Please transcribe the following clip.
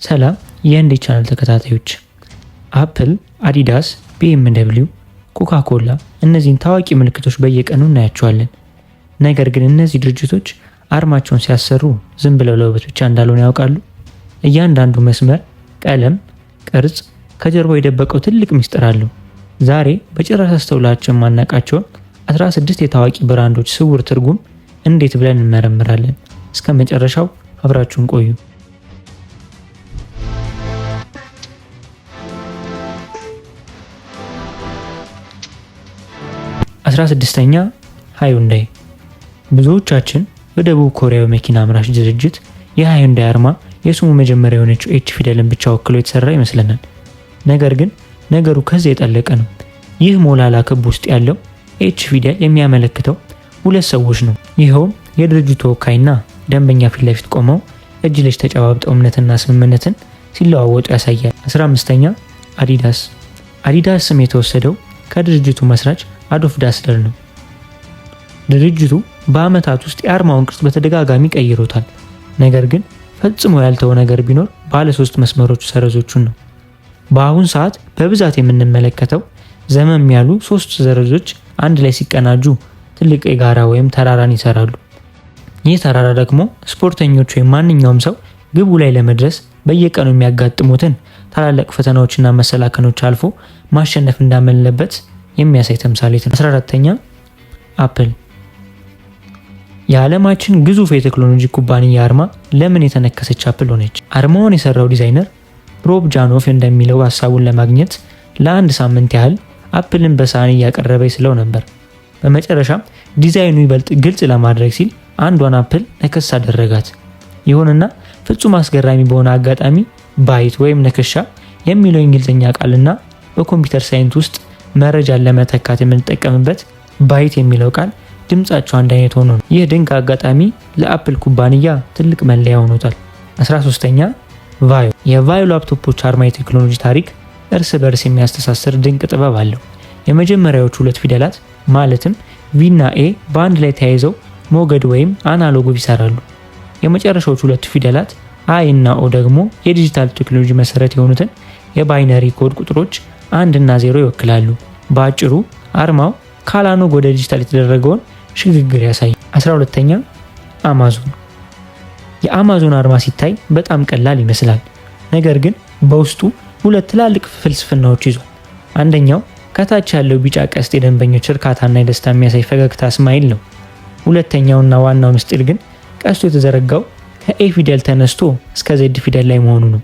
ሰላም የእንዴ ቻናል ተከታታዮች፣ አፕል፣ አዲዳስ፣ BMW፣ ኮካ ኮላ እነዚህን ታዋቂ ምልክቶች በየቀኑ እናያቸዋለን። ነገር ግን እነዚህ ድርጅቶች አርማቸውን ሲያሰሩ ዝም ብለው ለውበት ብቻ እንዳልሆነ ያውቃሉ? እያንዳንዱ መስመር፣ ቀለም፣ ቅርጽ ከጀርባው የደበቀው ትልቅ ምስጢር አለው። ዛሬ በጭራሽ አስተውላቸው የማናውቃቸውን 16 የታዋቂ ብራንዶች ስውር ትርጉም እንዴት ብለን እንመረምራለን። እስከ መጨረሻው አብራችሁን ቆዩ። 16ኛ ሃዩንዳይ። ብዙዎቻችን በደቡብ ኮሪያዊ መኪና አምራች ድርጅት የሃዩንዳይ አርማ የስሙ መጀመሪያ የሆነችው ኤች ፊደልን ብቻ ወክሎ የተሰራ ይመስለናል። ነገር ግን ነገሩ ከዚህ የጠለቀ ነው። ይህ ሞላላ ክብ ውስጥ ያለው ኤች ፊደል የሚያመለክተው ሁለት ሰዎች ነው። ይኸውም የድርጅቱ ተወካይና ደንበኛ ፊት ለፊት ቆመው እጅ ለእጅ ተጨባብጠው እምነትና ስምምነትን ሲለዋወጡ ያሳያል። 15ኛ አዲዳስ። አዲዳስ ስም የተወሰደው ከድርጅቱ መስራች አዶልፍ ዳስለር ነው። ድርጅቱ በዓመታት ውስጥ የአርማውን ቅርጽ በተደጋጋሚ ቀይሮታል። ነገር ግን ፈጽሞ ያልተወ ነገር ቢኖር ባለ 3 መስመሮቹ ሰረዞቹን ነው። በአሁን ሰዓት በብዛት የምንመለከተው ዘመም ያሉ 3 ሰረዞች አንድ ላይ ሲቀናጁ ትልቅ የጋራ ወይም ተራራን ይሰራሉ። ይህ ተራራ ደግሞ ስፖርተኞች ወይም ማንኛውም ሰው ግቡ ላይ ለመድረስ በየቀኑ የሚያጋጥሙትን ታላላቅ ፈተናዎችና መሰናክሎች አልፎ ማሸነፍ እንዳመለበት የሚያሳይ ተምሳሌት ነው። 14ኛ አፕል። የዓለማችን ግዙፍ የቴክኖሎጂ ኩባንያ አርማ ለምን የተነከሰች አፕል ሆነች? አርማውን የሰራው ዲዛይነር ሮብ ጃኖፍ እንደሚለው ሀሳቡን ለማግኘት ለአንድ ሳምንት ያህል አፕልን በሳህን እያቀረበ ይስለው ነበር። በመጨረሻም ዲዛይኑ ይበልጥ ግልጽ ለማድረግ ሲል አንዷን አፕል ነከስ አደረጋት። ይሁንና ፍጹም አስገራሚ በሆነ አጋጣሚ ባይት ወይም ነከሻ የሚለው እንግሊዝኛ ቃልና በኮምፒውተር ሳይንስ ውስጥ መረጃን ለመተካት የምንጠቀምበት ባይት የሚለው ቃል ድምጻቸው አንድ አይነት ሆኖ ነው። ይህ ድንቅ አጋጣሚ ለአፕል ኩባንያ ትልቅ መለያ ሆኖታል። 13ኛ ቫዮ። የቫዮ ላፕቶፖች አርማ የቴክኖሎጂ ታሪክ እርስ በርስ የሚያስተሳስር ድንቅ ጥበብ አለው። የመጀመሪያዎቹ 2 ፊደላት ማለትም ቪ እና ኤ በአንድ ላይ ተያይዘው ሞገድ ወይም አናሎግ ይሰራሉ። የመጨረሻዎቹ 2 ፊደላት አይ እና ኦ ደግሞ የዲጂታል ቴክኖሎጂ መሰረት የሆኑትን የባይነሪ ኮድ ቁጥሮች 1 እና 0 ይወክላሉ። በአጭሩ አርማው ከአናሎግ ወደ ዲጂታል የተደረገውን ሽግግር ያሳያል። 12ኛ አማዞን። የአማዞን አርማ ሲታይ በጣም ቀላል ይመስላል። ነገር ግን በውስጡ 2 ትላልቅ ፍልስፍናዎች ይዟል። አንደኛው ከታች ያለው ቢጫ ቀስት የደንበኞች እርካታና የደስታ የሚያሳይ ፈገግታ ስማይል ነው። ሁለተኛውና ዋናው ምስጢር ግን ቀስቱ የተዘረጋው ከኤ ፊደል ተነስቶ እስከ ዜድ ፊደል ላይ መሆኑ ነው።